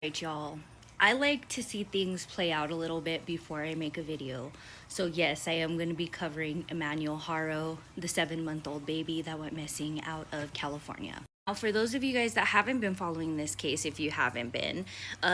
Right, y'all. I like to see things play out a little bit before I make a video. So yes, I am going to be covering Emmanuel Haro, the 7-month-old baby that went missing out of California. Now, for those of you guys that haven't been following this case, if you haven't been,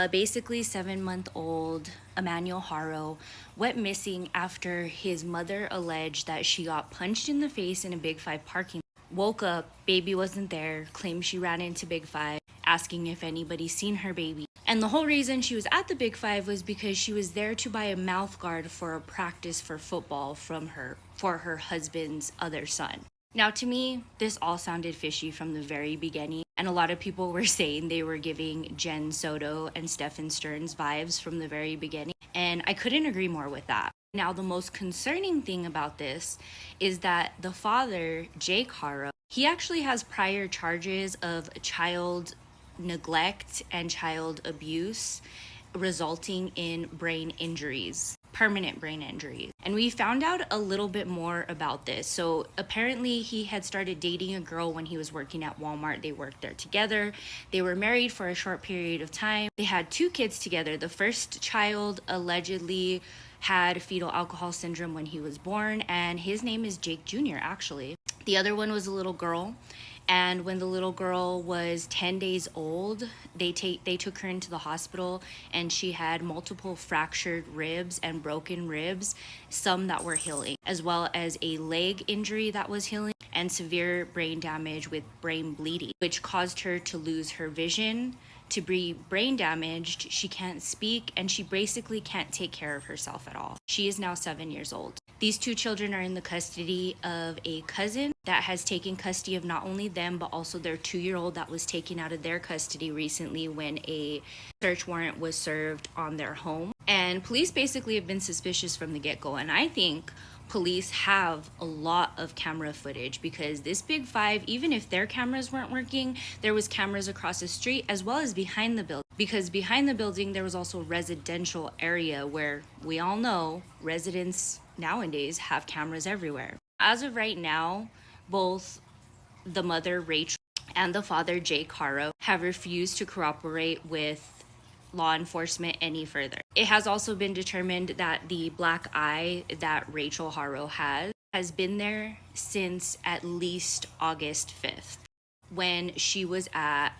basically 7-month-old Emmanuel Haro went missing after his mother alleged that she got punched in the face in a Big Five parking lot. Woke up, baby wasn't there, claimed she ran into Big Five, asking if anybody seen her baby. And the whole reason she was at the Big Five was because she was there to buy a mouth guard for a practice for football for her husband's other son. Now, to me, this all sounded fishy from the very beginning, and a lot of people were saying they were giving Jen Soto and Stephen Stearns vibes from the very beginning, and I couldn't agree more with that. Now, the most concerning thing about this is that the father, Jake Haro, he actually has prior charges of child neglect and child abuse resulting in brain injuries, permanent brain injuries. And we found out a little bit more about this. So apparently he had started dating a girl when he was working at Walmart. They worked there together. They were married for a short period of time. They had 2 kids together. The first child allegedly had fetal alcohol syndrome when he was born, and his name is Jake Jr. actually. The other one was a little girl, and when the little girl was 10 days old, they took her into the hospital, and she had multiple fractured ribs and broken ribs, some that were healing, as well as a leg injury that was healing, and severe brain damage with brain bleeding, which caused her to lose her vision, to be brain damaged. She can't speak, and she basically can't take care of herself at all. She is now 7 years old. These 2 children are in the custody of a cousin that has taken custody of not only them, but also their 2-year-old that was taken out of their custody recently when a search warrant was served on their home. And police basically have been suspicious from the get-go, and I think police have a lot of camera footage, because this Big Five, even if their cameras weren't working, there was cameras across the street as well as behind the building, because behind the building there was also a residential area where we all know residents nowadays have cameras everywhere. As of right now, both the mother Rachel and the father Jake Haro have refused to cooperate with law enforcement any further. It has also been determined that the black eye that Rachel Haro has been there since at least August 5th, when she was at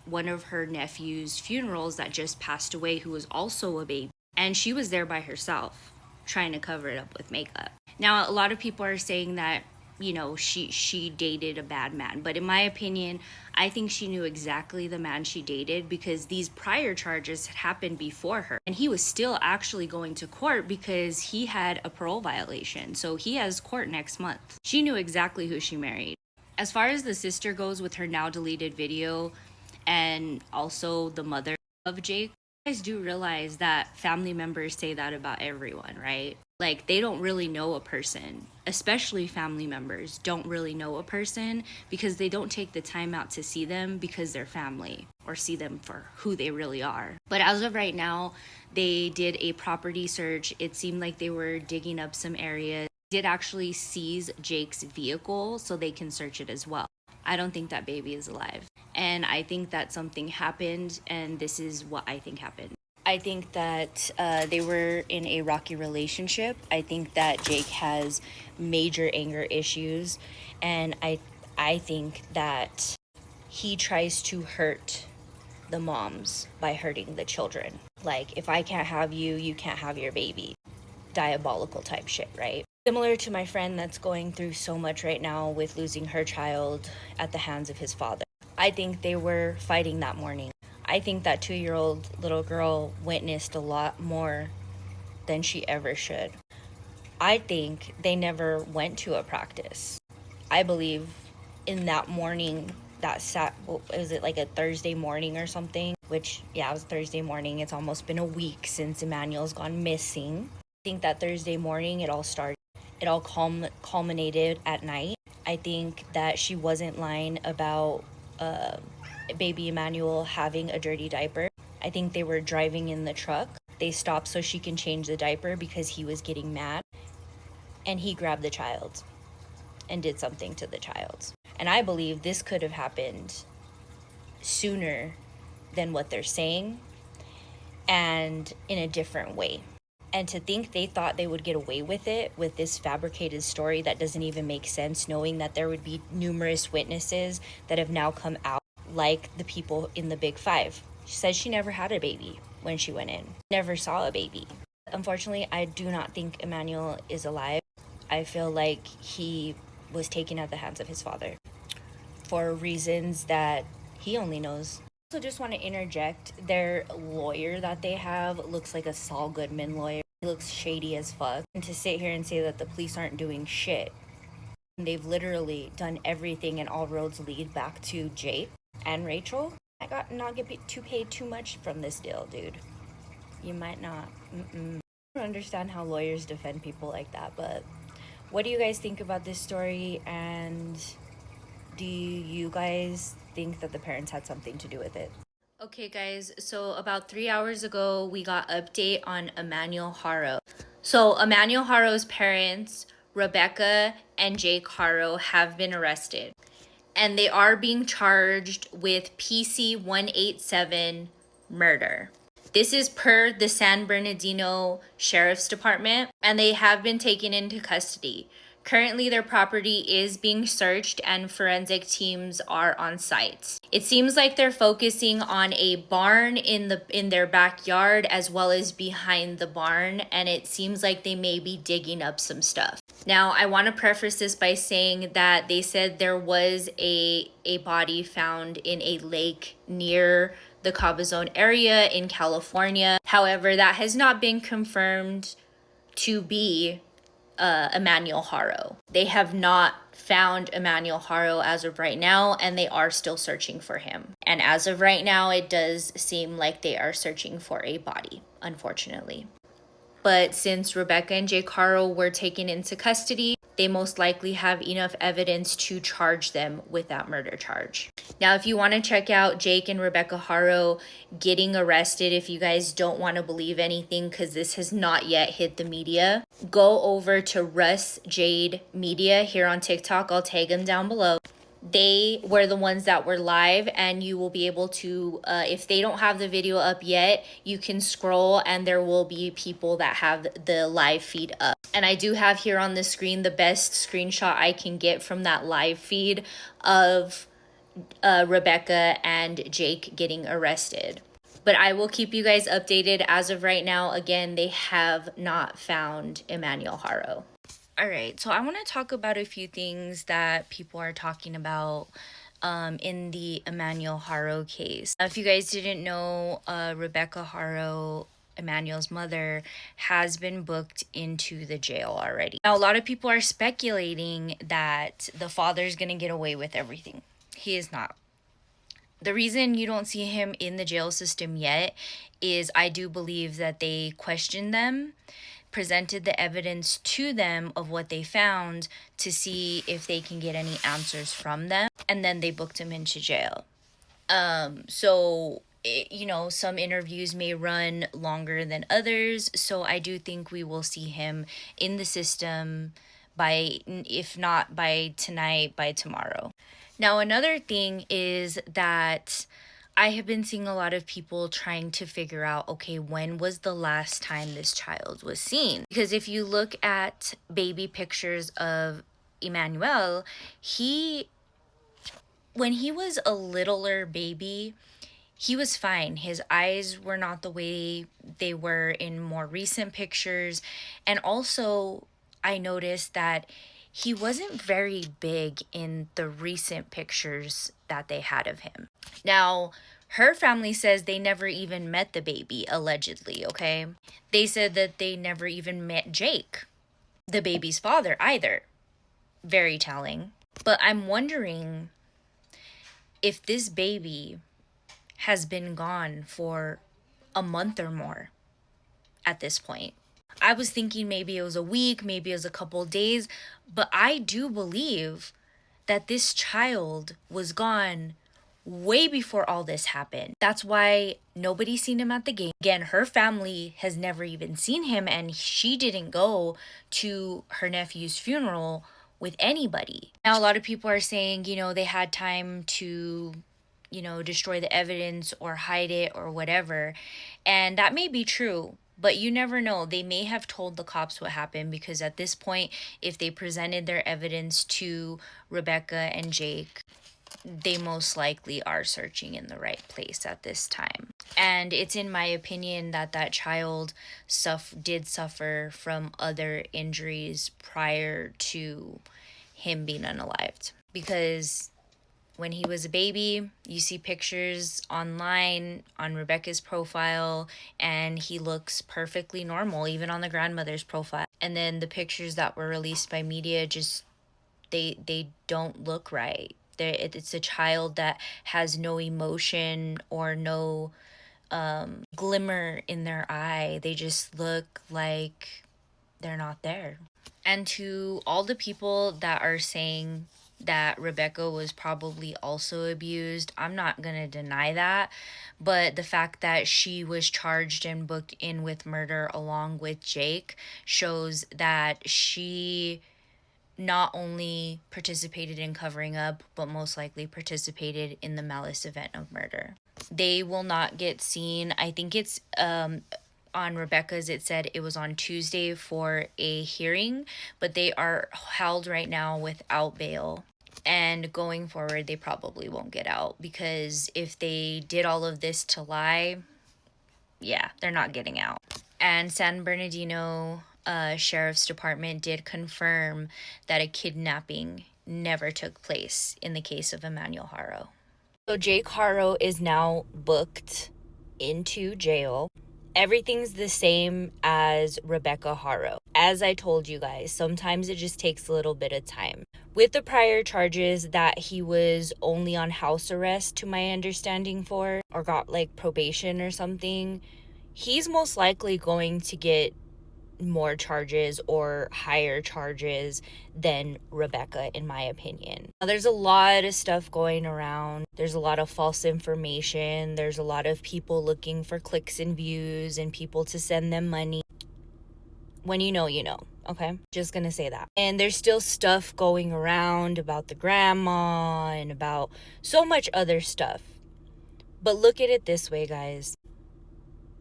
one of her nephew's funerals that just passed away, who was also a baby, and she was there by herself trying to cover it up with makeup. Now, a lot of people are saying that, you know, she dated a bad man, but in my opinion, I think she knew exactly the man she dated, because these prior charges had happened before her, and he was still actually going to court because he had a parole violation. So he has court next month. She knew exactly who she married. As far as the sister goes, with her now deleted video, and also the mother of Jake, you guys do realize that family members say that about everyone, right? Like, they don't really know a person, especially family members don't really know a person, because they don't take the time out to see them because they're family, or see them for who they really are. But as of right now, they did a property search. It seemed like they were digging up some areas. Did actually seize Jake's vehicle so they can search it as well. I don't think that baby is alive, and I think that something happened, and this is what I think happened. I think that they were in a rocky relationship. I think that Jake has major anger issues, and I think that he tries to hurt the moms by hurting the children. Like, if I can't have you, you can't have your baby. Diabolical type shit, right? Similar to my friend that's going through so much right now with losing her child at the hands of his father. I think they were fighting that morning. I think that 2-year-old little girl witnessed a lot more than she ever should. I think they never went to a practice. I believe in that morning, was it like a Thursday morning or something? Which, yeah, it was Thursday morning. It's almost been a week since Emmanuel's gone missing. I think that Thursday morning it all started. It all culminated at night. I think that she wasn't lying about baby Emmanuel having a dirty diaper. I think they were driving in the truck. They stopped so she can change the diaper because he was getting mad, and he grabbed the child and did something to the child. And I believe this could have happened sooner than what they're saying, and in a different way. And to think they thought they would get away with it with this fabricated story that doesn't even make sense, knowing that there would be numerous witnesses that have now come out, like the people in the Big Five. She said she never had a baby when she went in, never saw a baby. Unfortunately, I do not think Emmanuel is alive. I feel like he was taken at the hands of his father for reasons that he only knows. I also just want to interject, their lawyer that they have looks like a Saul Goodman lawyer. He looks shady as fuck. And to sit here and say that the police aren't doing shit, they've literally done everything and all roads lead back to Jake and Rachel. I got not get too paid too much from this deal, dude. You might not. I don't understand how lawyers defend people like that, but what do you guys think about this story, and do you guys think that the parents had something to do with it? Okay guys, so about 3 hours ago, we got update on Emmanuel Haro. So Emmanuel Haro's parents, Rebecca and Jake Haro, have been arrested. And they are being charged with PC 187 murder. This is per the San Bernardino Sheriff's Department, and they have been taken into custody. Currently, their property is being searched and forensic teams are on site. It seems like they're focusing on a barn in their backyard as well as behind the barn, and it seems like they may be digging up some stuff. Now, I want to preface this by saying that they said there was a body found in a lake near the Cabazon area in California. However, that has not been confirmed to be Emmanuel Haro. They have not found Emmanuel Haro as of right now, and they are still searching for him. And as of right now, it does seem like they are searching for a body, unfortunately. But since Rebecca and Jake Haro were taken into custody, they most likely have enough evidence to charge them with that murder charge. Now, if you want to check out Jake and Rebecca Haro getting arrested, if you guys don't want to believe anything because this has not yet hit the media, go over to Russ Jade Media here on TikTok. I'll tag them down below. They were the ones that were live, and you will be able to, if they don't have the video up yet, you can scroll and there will be people that have the live feed up. And I do have here on the screen the best screenshot I can get from that live feed of Rebecca and Jake getting arrested. But I will keep you guys updated. As of right now, again, they have not found Emmanuel Haro. All right, so I want to talk about a few things that people are talking about in the Emmanuel Haro case. If you guys didn't know, Rebecca Haro, Emmanuel's mother, has been booked into the jail already. Now, a lot of people are speculating that the father's going to get away with everything. He is not. The reason you don't see him in the jail system yet is I do believe that they questioned them, presented the evidence to them of what they found to see if they can get any answers from them, and then they booked him into jail. You know, some interviews may run longer than others, so I do think we will see him in the system by, if not by tonight, by tomorrow. Now, another thing is that I have been seeing a lot of people trying to figure out, okay, when was the last time this child was seen? Because if you look at baby pictures of Emmanuel, when he was a littler baby, he was fine. His eyes were not the way they were in more recent pictures. And also, I noticed that he wasn't very big in the recent pictures that they had of him. Now, her family says they never even met the baby, allegedly, okay? They said that they never even met Jake, the baby's father, either. Very telling. But I'm wondering if this baby has been gone for a month or more at this point. I was thinking maybe it was a week, maybe it was a couple days, but I do believe that this child was gone way before all this happened. That's why nobody's seen him at the game. Again, her family has never even seen him, and she didn't go to her nephew's funeral with anybody. Now, a lot of people are saying, you know, they had time to destroy the evidence or hide it or whatever. And that may be true, but you never know. They may have told the cops what happened, because at this point, if they presented their evidence to Rebecca and Jake, they most likely are searching in the right place at this time. And it's in my opinion that that child did suffer from other injuries prior to him being unalived. Because when he was a baby, you see pictures online on Rebecca's profile, and he looks perfectly normal, even on the grandmother's profile. And then the pictures that were released by media, just they don't look right. It's a child that has no emotion or no glimmer in their eye. They just look like they're not there. And to all the people that are saying that Rebecca was probably also abused, I'm not going to deny that. But the fact that she was charged and booked in with murder along with Jake shows that she not only participated in covering up, but most likely participated in the malice event of murder. They will not get seen. I think it's on Rebecca's, it said it was on Tuesday for a hearing, but they are held right now without bail. And going forward, they probably won't get out, because if they did all of this to lie, yeah, they're not getting out. And San Bernardino Sheriff's Department did confirm that a kidnapping never took place in the case of Emmanuel Haro. So Jake Haro is now booked into jail. Everything's the same as Rebecca Haro. As I told you guys, sometimes it just takes a little bit of time. With the prior charges that he was only on house arrest, to my understanding, for, or got like probation or something, he's most likely going to get more charges or higher charges than Rebecca, in my opinion. Now, there's a lot of stuff going around. There's a lot of false information. There's a lot of people looking for clicks and views and people to send them money. When you know, you know. Okay? Just gonna say that. And there's still stuff going around about the grandma and about so much other stuff. But look at it this way, guys.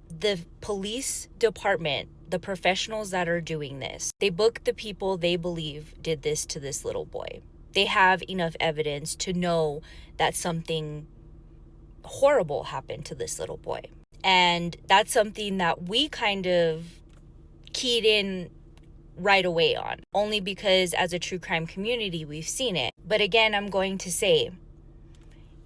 The police department, the professionals that are doing this, they book the people they believe did this to this little boy. They have enough evidence to know that something horrible happened to this little boy. And that's something that we kind of keyed in right away on, only because as a true crime community, we've seen it. But again, I'm going to say,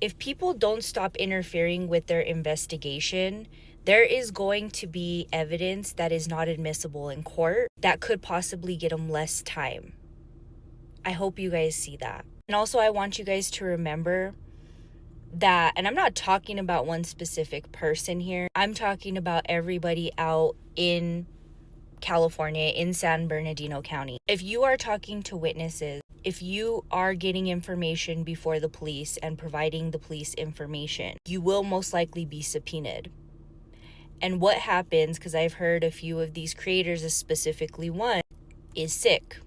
if people don't stop interfering with their investigation, there is going to be evidence that is not admissible in court that could possibly get them less time. I hope you guys see that. And also, I want you guys to remember that, and I'm not talking about one specific person here, I'm talking about everybody out in California, in San Bernardino County. If you are talking to witnesses, if you are getting information before the police and providing the police information, you will most likely be subpoenaed. And what happens, because I've heard a few of these creators, specifically one, is sick.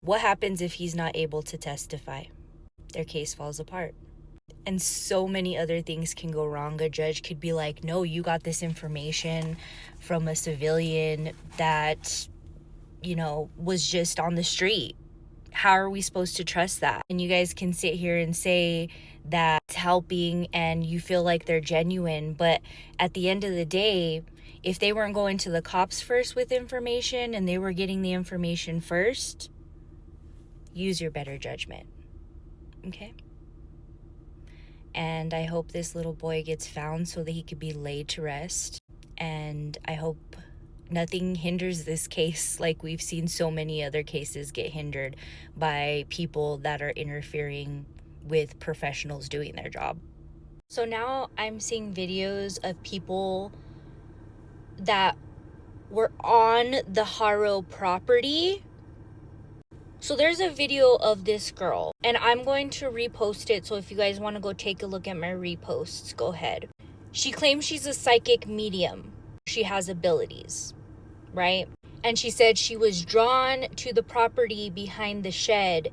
What happens if he's not able to testify? Their case falls apart. And so many other things can go wrong. A judge could be like, no, you got this information from a civilian that, was just on the street. How are we supposed to trust that? And you guys can sit here and say that it's helping and you feel like they're genuine, but at the end of the day, if they weren't going to the cops first with information and they were getting the information first, use your better judgment. Okay? And I hope this little boy gets found so that he could be laid to rest. And I hope nothing hinders this case, like we've seen so many other cases get hindered by people that are interfering with professionals doing their job. So now I'm seeing videos of people that were on the Haro property. So there's a video of this girl, and I'm going to repost it, so if you guys want to go take a look at my reposts, go ahead. She claims she's a psychic medium. She has abilities, right? And she said she was drawn to the property behind the shed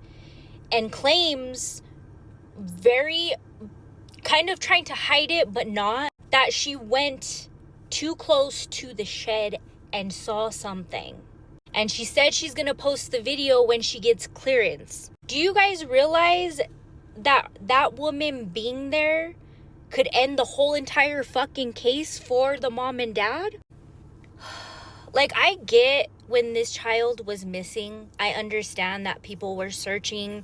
and claims very kind of trying to hide it, but not, that she went too close to the shed and saw something. And she said she's gonna post the video when she gets clearance. Do you guys realize that that woman being there could end the whole entire fucking case for the mom and dad? Like, I get when this child was missing. I understand that people were searching,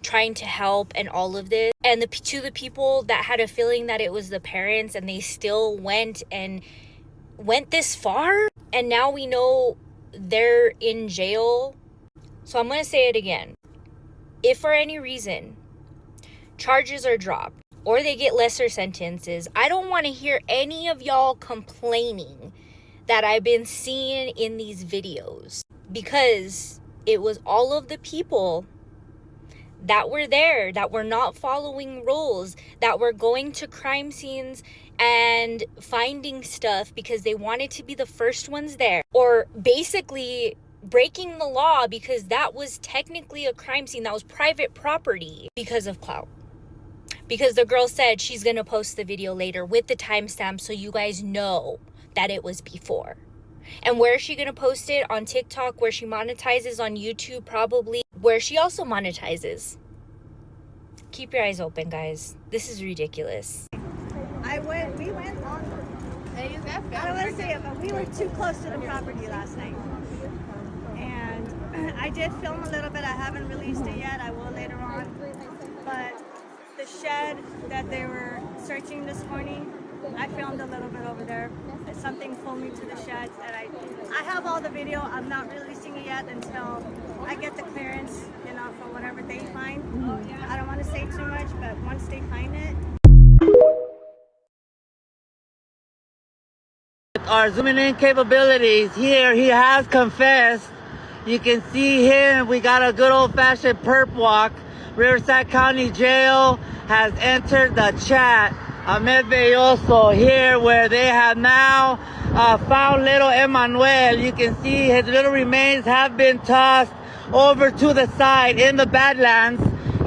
trying to help, and all of this. And to the people that had a feeling that it was the parents and they still went this far, and now we know they're in jail. So I'm going to say it again. If for any reason charges are dropped or they get lesser sentences, I don't want to hear any of y'all complaining that I've been seeing in these videos, because it was all of the people that were there, that were not following rules, that were going to crime scenes and finding stuff because they wanted to be the first ones there, or basically breaking the law because that was technically a crime scene, that was private property, because of clout. Because the girl said she's gonna post the video later with the timestamp so you guys know that it was before. And where is she gonna post it? On TikTok, where she monetizes, on YouTube probably, where she also monetizes. Keep your eyes open, guys. This is ridiculous. We went on, I don't want to say it, but we were too close to the property last night. And I did film a little bit. I haven't released it yet. I will later on. But the shed that they were searching this morning, I filmed a little bit over there. Something pulled me to the shed, and I have all the video. I'm not releasing it yet until I get the clearance, you know, for whatever they find. I don't want to say too much, but once they find it. Our zooming in capabilities here, he has confessed. You can see him. We got a good old-fashioned perp walk. Riverside County Jail has entered the chat. Ahmed Belloso here, where they have now found little Emmanuel. You can see his little remains have been tossed over to the side in the Badlands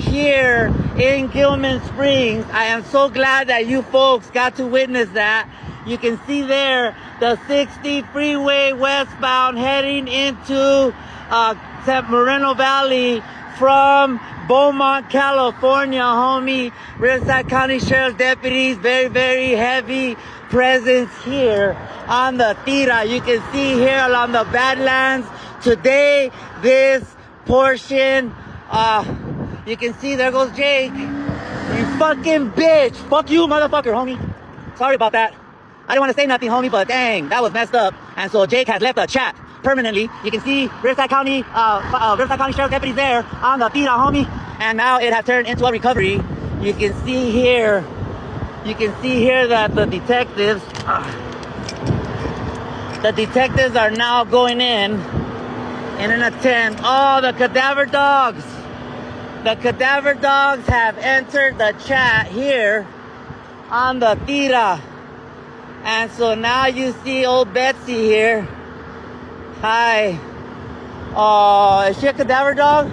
here in Gilman Springs. I am so glad that you folks got to witness that. You can see there the 60 freeway westbound heading into Moreno Valley from Beaumont, California, homie. Riverside County Sheriff's deputies, very, very heavy presence here on the Tira. You can see here along the Badlands today, this portion, you can see there goes Jake. You fucking bitch. Fuck you, motherfucker, homie. Sorry about that. I didn't want to say nothing, homie, but dang, that was messed up. And so Jake has left the chat permanently. You can see Riverside County Sheriff's deputies there on the Tira, homie. And now it has turned into a recovery. You can see here that the detectives are now going in an attempt. Oh, the cadaver dogs. The cadaver dogs have entered the chat here on the Tira. And so now you see old Betsy here. Hi. Oh, is she a cadaver dog?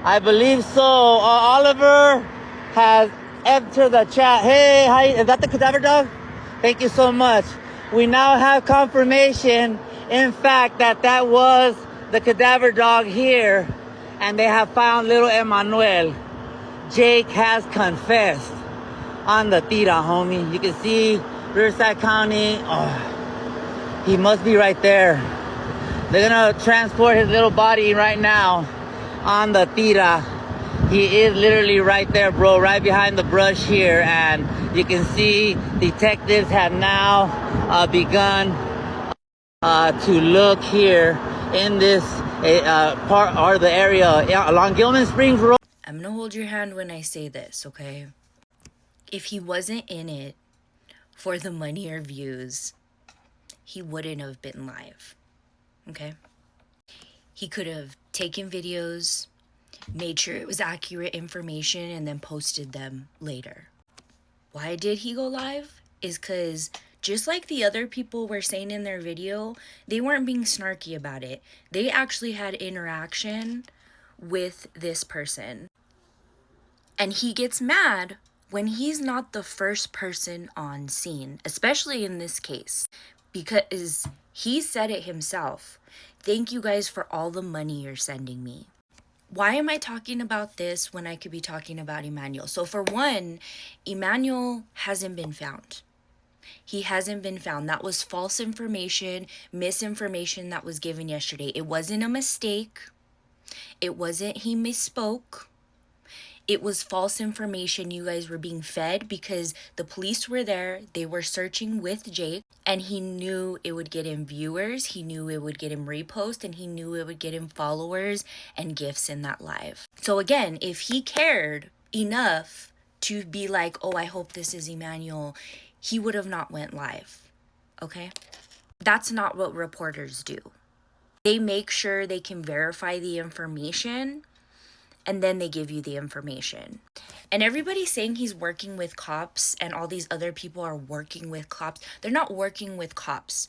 I believe so. Oliver has entered the chat. Hey, hi. Is that the cadaver dog? Thank you so much. We now have confirmation, in fact, that was the cadaver dog here. And they have found little Emmanuel. Jake has confessed on the Tira, homie. You can see Riverside County. Oh, he must be right there. They're gonna transport his little body right now on the Tira. He is literally right there, bro, right behind the brush here. And you can see detectives have now begun to look here in this part or the area along Gilman Springs Road. I'm gonna hold your hand when I say this, okay? If he wasn't in it for the money or views, he wouldn't have been live, okay? He could have taken videos, made sure it was accurate information, and then posted them later. Why did he go live? Is because just like the other people were saying in their video, they weren't being snarky about it. They actually had interaction with this person. And he gets mad when he's not the first person on scene, especially in this case, because he said it himself. Thank you guys for all the money you're sending me. Why am I talking about this when I could be talking about Emmanuel? So for one, Emmanuel hasn't been found. He hasn't been found. That was false information, misinformation that was given yesterday. It wasn't a mistake. It wasn't he misspoke. It was false information you guys were being fed because the police were there. They were searching with Jake, and he knew it would get him viewers. He knew it would get him reposts, and he knew it would get him followers and gifts in that live. So again, if he cared enough to be like, oh, I hope this is Emmanuel, he would have not went live. Okay? That's not what reporters do. They make sure they can verify the information, and then they give you the information. And everybody's saying he's working with cops and all these other people are working with cops. They're not working with cops.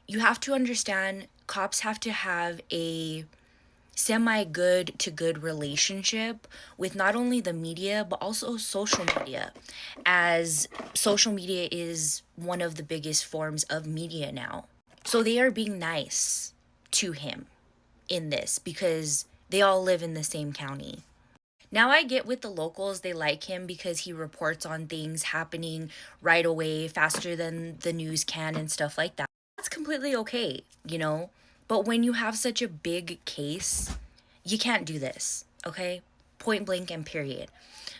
You have to understand, cops have to have a semi-good to good relationship with not only the media, but also social media, as social media is one of the biggest forms of media now. So they are being nice to him in this because they all live in the same county. Now I get with the locals, they like him because he reports on things happening right away, faster than the news can and stuff like that. That's completely okay, you know? But when you have such a big case, you can't do this, okay? Point blank and period.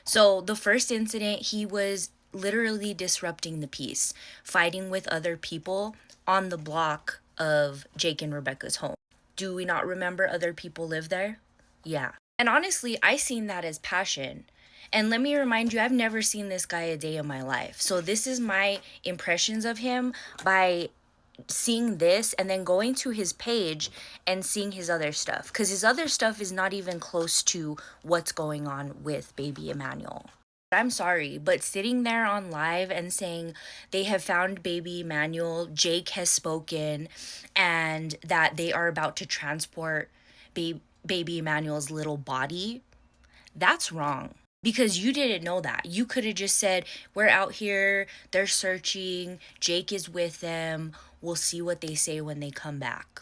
So the first incident, he was literally disrupting the peace, fighting with other people on the block of Jake and Rebecca's home. Do we not remember other people live there? Yeah. And honestly, I seen that as passion. And let me remind you, I've never seen this guy a day in my life. So this is my impressions of him by seeing this and then going to his page and seeing his other stuff. Because his other stuff is not even close to what's going on with baby Emmanuel. I'm sorry, but sitting there on live and saying they have found baby Emmanuel, Jake has spoken, and that they are about to transport baby Emmanuel's little body, that's wrong. Because you didn't know that. You could have just said, we're out here, they're searching, Jake is with them, we'll see what they say when they come back.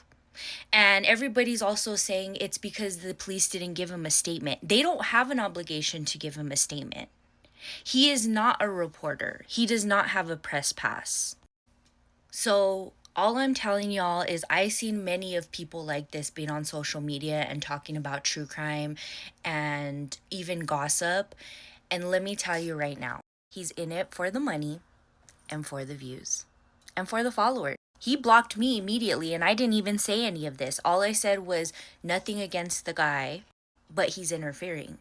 And everybody's also saying it's because the police didn't give him a statement. They don't have an obligation to give him a statement. He is not a reporter. He does not have a press pass. So all I'm telling y'all is I've seen many of people like this being on social media and talking about true crime and even gossip. And let me tell you right now, he's in it for the money and for the views and for the followers. He blocked me immediately and I didn't even say any of this. All I said was nothing against the guy, but he's interfering.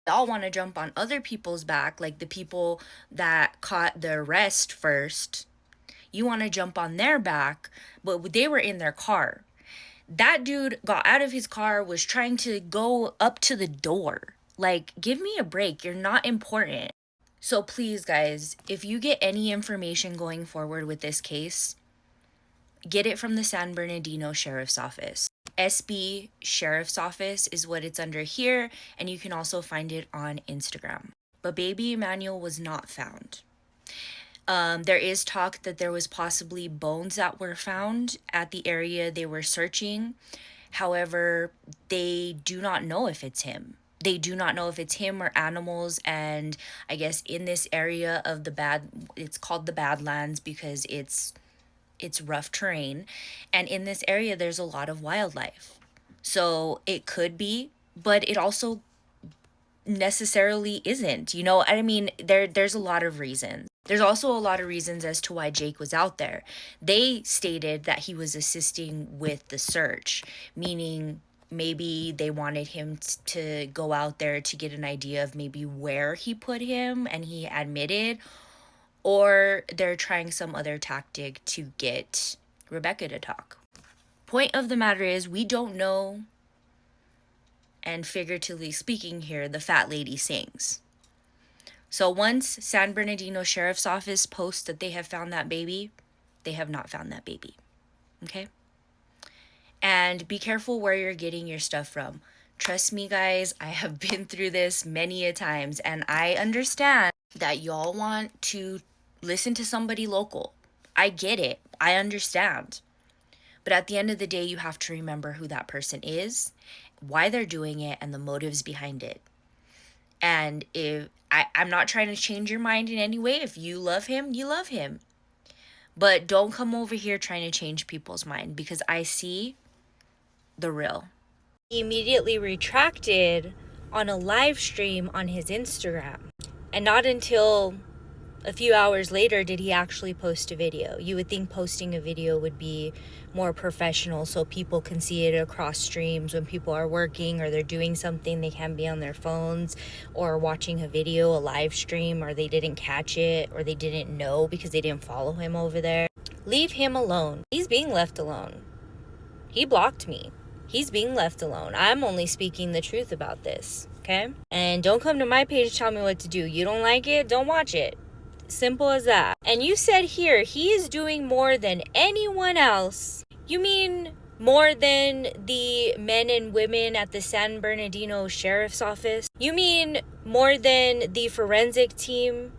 Y'all want to jump on other people's back, like the people that caught the arrest first. You want to jump on their back, but they were in their car. That dude got out of his car, was trying to go up to the door. Like, give me a break. You're not important. So please, guys, if you get any information going forward with this case, get it from the San Bernardino Sheriff's Office. SB Sheriff's Office is what it's under here, and you can also find it on Instagram. But baby Emmanuel was not found. There is talk that there was possibly bones that were found at the area they were searching. However, they do not know if it's him. They do not know if it's him or animals. And I guess in this area of it's called the Badlands because it's rough terrain. And in this area, there's a lot of wildlife. So it could be, but it also necessarily isn't. You know, I mean, there's a lot of reasons. There's also a lot of reasons as to why Jake was out there. They stated that he was assisting with the search, meaning maybe they wanted him to go out there to get an idea of maybe where he put him, and he admitted, or they're trying some other tactic to get Rebecca to talk. Point of the matter is, we don't know, and figuratively speaking here, the fat lady sings. So once San Bernardino Sheriff's Office posts that they have found that baby, they have not found that baby. Okay? And be careful where you're getting your stuff from. Trust me, guys, I have been through this many a times, and I understand that y'all want to listen to somebody local. I get it. I understand. But at the end of the day, you have to remember who that person is, why they're doing it, and the motives behind it. And if I'm not trying to change your mind in any way. If you love him, you love him. But don't come over here trying to change people's mind, because I see the real. He immediately retracted on a live stream on his Instagram. And not until a few hours later did he actually post a video. You would think posting a video would be more professional so people can see it across streams when people are working or they're doing something. They can be on their phones or watching a video, a live stream, or they didn't catch it or they didn't know because they didn't follow him over there. Leave him alone. He's being left alone. He blocked me. He's being left alone. I'm only speaking the truth about this, okay? And don't come to my page and tell me what to do. You don't like it? Don't watch it. Simple as that. And you said here, he is doing more than anyone else. You mean more than the men and women at the San Bernardino Sheriff's Office? You mean more than the forensic team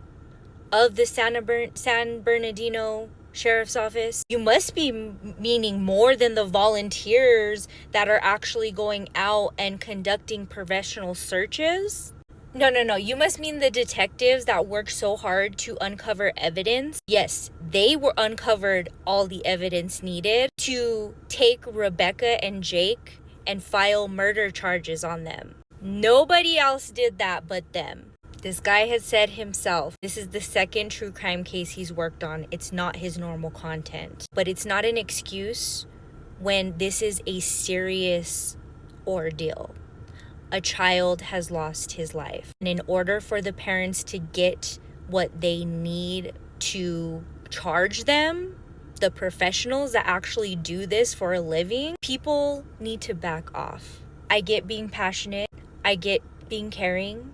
of the San Bernardino Sheriff's Office? You must be meaning more than the volunteers that are actually going out and conducting professional searches? No. You must mean the detectives that worked so hard to uncover evidence. Yes, they were uncovered all the evidence needed to take Rebecca and Jake and file murder charges on them. Nobody else did that but them. This guy has said himself, this is the second true crime case he's worked on. It's not his normal content. But it's not an excuse when this is a serious ordeal. A child has lost his life. And in order for the parents to get what they need to charge them, the professionals that actually do this for a living, people need to back off. I get being passionate. I get being caring.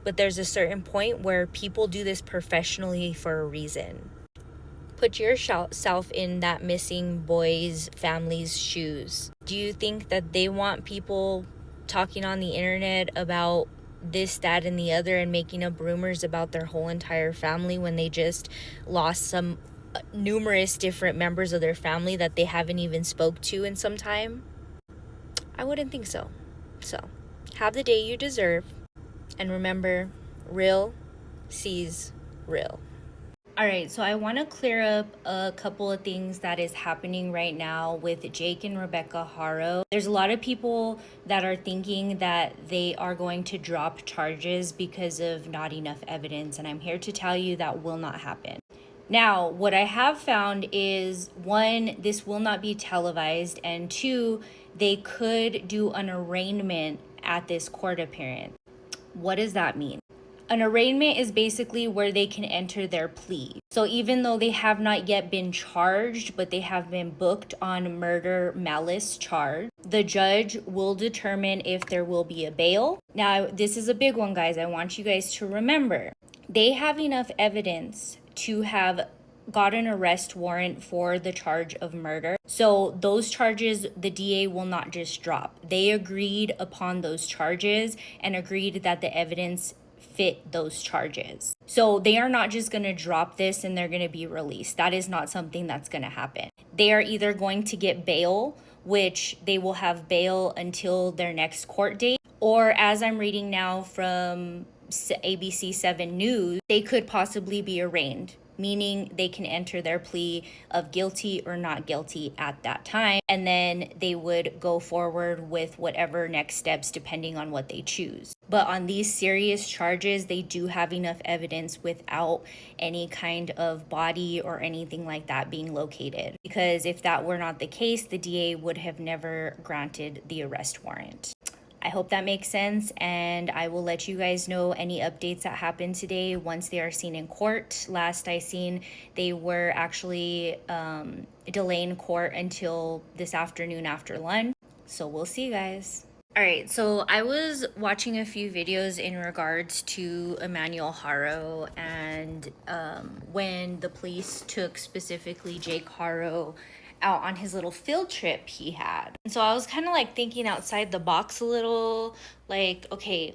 But there's a certain point where people do this professionally for a reason. Put yourself in that missing boy's family's shoes. Do you think that they want people talking on the internet about this, that, and the other and making up rumors about their whole entire family when they just lost some numerous different members of their family that they haven't even spoke to in some time? I wouldn't think so. So, have the day you deserve. And remember, real sees real. All right, so I want to clear up a couple of things that is happening right now with Jake and Rebecca Haro. There's a lot of people that are thinking that they are going to drop charges because of not enough evidence, and I'm here to tell you that will not happen. Now, what I have found is, one, this will not be televised, and two, they could do an arraignment at this court appearance. What does that mean? An arraignment is basically where they can enter their plea. So even though they have not yet been charged, but they have been booked on murder malice charge, the judge will determine if there will be a bail. Now, this is a big one, guys. I want you guys to remember. They have enough evidence to have got an arrest warrant for the charge of murder. So those charges, the DA will not just drop. They agreed upon those charges and agreed that the evidence fit those charges. So they are not just going to drop this and they're going to be released. That is not something that's going to happen. They are either going to get bail, which they will have bail until their next court date, or as I'm reading now from ABC 7 News, they could possibly be arraigned, meaning they can enter their plea of guilty or not guilty at that time, and then they would go forward with whatever next steps depending on what they choose. But on these serious charges, they do have enough evidence without any kind of body or anything like that being located. Because if that were not the case, the DA would have never granted the arrest warrant. I hope that makes sense, and I will let you guys know any updates that happen today once they are seen in court. Last I seen, they were actually delaying court until this afternoon after lunch. So we'll see, guys. All right, so I was watching a few videos in regards to Emmanuel Haro and when the police took specifically Jake Haro out on his little field trip he had. And so I was kind of like thinking outside the box a little, like, okay,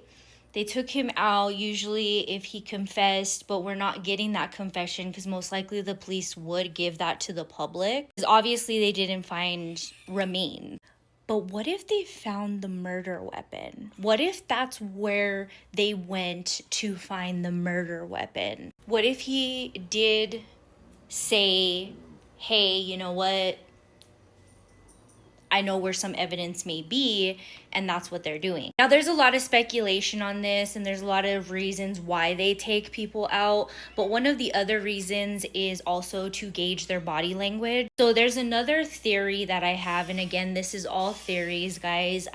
They took him out usually if he confessed, but we're not getting that confession because most likely the police would give that to the public. Because obviously they didn't find remains. But what if they found the murder weapon? What if that's where they went to find the murder weapon? What if he did say, hey, you know what? I know where some evidence may be, and that's what they're doing. Now, there's a lot of speculation on this, and there's a lot of reasons why they take people out, but one of the other reasons is also to gauge their body language. So there's another theory that I have, and again, this is all theories, guys.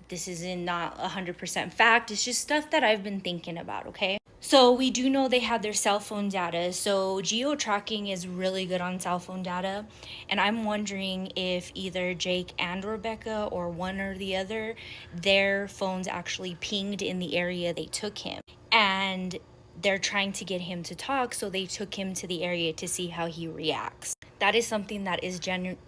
This isn't not 100% fact. It's just stuff that I've been thinking about, okay? So we do know they had their cell phone data. So geo-tracking is really good on cell phone data. And I'm wondering if either Jake and Rebecca or one or the other, their phones actually pinged in the area they took him. And they're trying to get him to talk, so they took him to the area to see how he reacts. That is something that is generally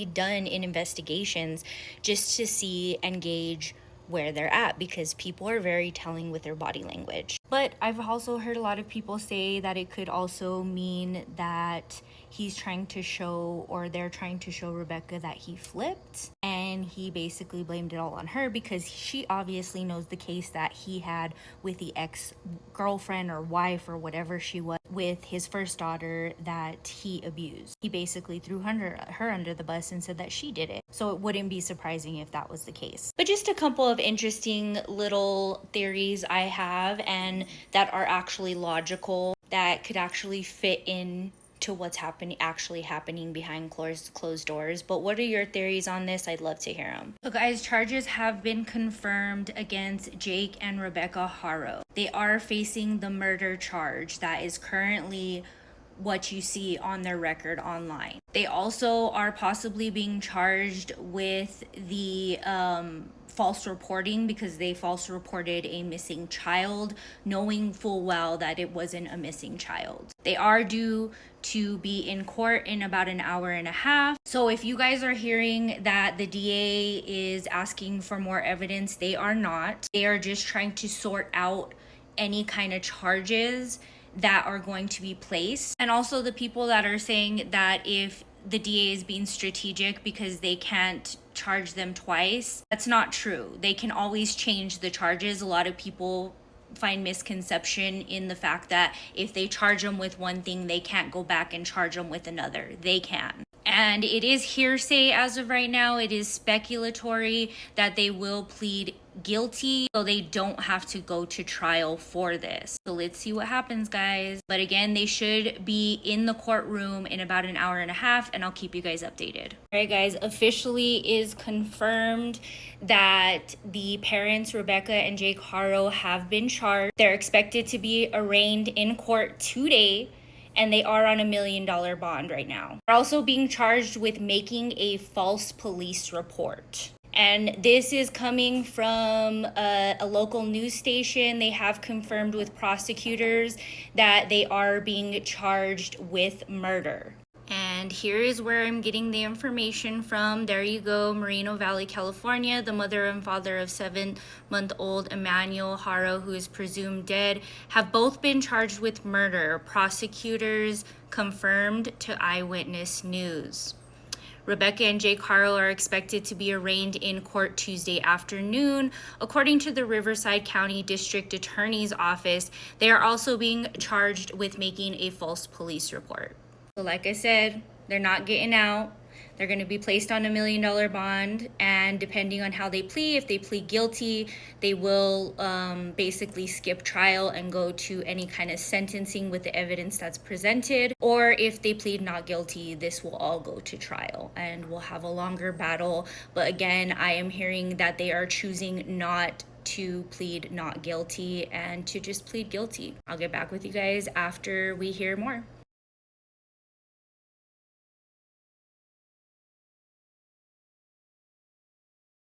done in investigations just to see and gauge where they're at, because people are very telling with their body language. But I've also heard a lot of people say that it could also mean that he's trying to show, or they're trying to show Rebecca that he flipped, and he basically blamed it all on her because she obviously knows the case that he had with the ex-girlfriend or wife or whatever she was with his first daughter that he abused. He basically threw her under the bus and said that she did it. So it wouldn't be surprising if that was the case. But just a couple of interesting little theories I have, and that are actually logical, that could actually fit in to what's actually happening behind closed doors. But what are your theories on this? I'd love to hear them. So guys, charges have been confirmed against Jake and Rebecca Haro. They are facing the murder charge that is currently what you see on their record online. They also are possibly being charged with the false reporting, because they false reported a missing child, knowing full well that it wasn't a missing child. They are due to be in court in about an hour and a half. So if you guys are hearing that the DA is asking for more evidence, they are not. They are just trying to sort out any kind of charges that are going to be placed. And also the people that are saying that if the DA is being strategic because they can't charge them twice, that's not true. They can always change the charges. A lot of people find misconception in the fact that if they charge them with one thing, they can't go back and charge them with another. They can. And it is hearsay as of right now. It is speculatory that they will plead guilty, so they don't have to go to trial for this. So let's see what happens, guys. But again, they should be in the courtroom in about an hour and a half, and I'll keep you guys updated. All right, guys, officially is confirmed that the parents, Rebecca and Jake Haro, have been charged. They're expected to be arraigned in court today, and they are on $1 million bond right now. They're also being charged with making a false police report. And this is coming from a local news station. They have confirmed with prosecutors that they are being charged with murder. And here is where I'm getting the information from. There you go, Moreno Valley, California. The mother and father of 7-month-old Emmanuel Haro, who is presumed dead, have both been charged with murder. Prosecutors confirmed to Eyewitness News. Rebecca and Jake Haro are expected to be arraigned in court Tuesday afternoon. According to the Riverside County District Attorney's Office, they are also being charged with making a false police report. So like I said, they're not getting out. They're going to be placed on $1 million bond, and depending on how they plead, if they plead guilty, they will basically skip trial and go to any kind of sentencing with the evidence that's presented. Or if they plead not guilty, this will all go to trial and we'll have a longer battle. But again, I am hearing that they are choosing not to plead not guilty and to just plead guilty. I'll get back with you guys after we hear more.